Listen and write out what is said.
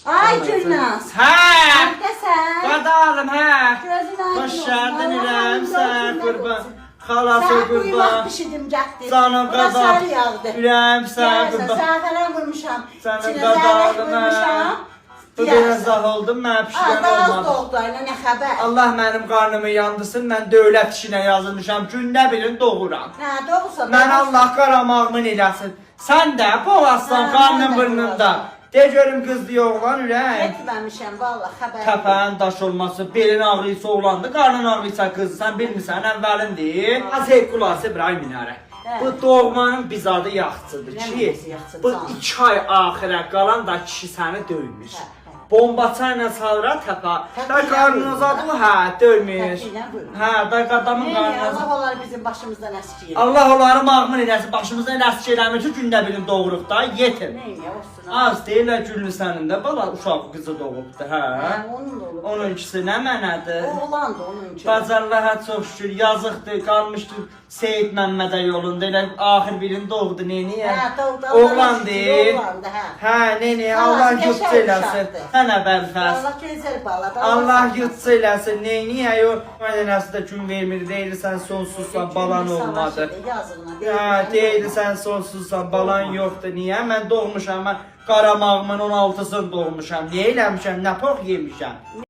Ay Gülnaz. Hə! Neredesin? Qadalım, hə! Gözün aydın Hoş olsun. geldin İrem, sen Allah'ım kurban. olsun. Xalası Saat uyumak kurban. pişirdim cakti. Canım Buna qadal. sarı yağdı. İrem, sen Görürsən, kurban. zəfərən vurmuşam. Sənin İçinə qadalım, zərək hə. vurmuşam. Bu biraz zah oldum, mən pişirən Daha az olmadı. doldu, aynen ne xəbər? Allah mənim qarnımı yandırsın, mən dövlət işinə yazılmışam, gündə birini doğuram. Hə, doğrusa. Mən Allah qaramağımın eləsin. Sən də bu aslan Hə, mən qarnın də burnunda. boğazam. De görüm qızdı oğlan ürək. Etməmişəm, valla xəbər. Təpənin daş olması, belin ağrıysa oğlandı, qarnın ağrıysa qızdı. Sən bilmirsən, əvvəlindir. Az heykulası İbrahim minarə. Hə. Bu doğmanın bizadı yaxçıdır Nə ki, mənası yaxçıdır, bu canım? 2 ay axirə qalan da kişi səni döymüş. Hə, hə. Bombaçayla salra təpə. Da Təpə ilə qarnınıza vurur, bu, hə, döymüş. Təpə ilə vurur. Hə, da adamın Neyini, qarnınıza. Allah onlar bizim başımızdan əskiyir. Allah onları mağmun eləsin, başımızdan əski eləmir ki, gündə birini doğuruq da, yetim. Neyini, olsun. Az deyirlər Gülnü sənin də bala uşaq qızı doğubdu, hə? Hə, onun da olub. Onunkisi nə mənədir? Oğlandı onunki. Bazarlığa çox şükür, yazıqdır, qalmışdı Seyid Məmmədə yolunda, elə axır birini doğdu, neyniyə? Hə, doğdu. Oğlandır. Oğlandı, hə. Hə, neyniyə, Xalası Allah qəşəng yutsu eləsin. uşaqdır. Hənə bəlfəs. Allah gözəl baladır. Allah yutsu eləsin, neyniyə, yox. Mənə nəsə də gün vermir, deyirsən sonsuzsan, balan olmadı. Hə, deyirsən sonsuzsan, balan yoxdur, niyə? Mən doğmuşam, mən qaramağımın 16-sını doğmuşam, niyə eləmişəm, nə pox yemişəm?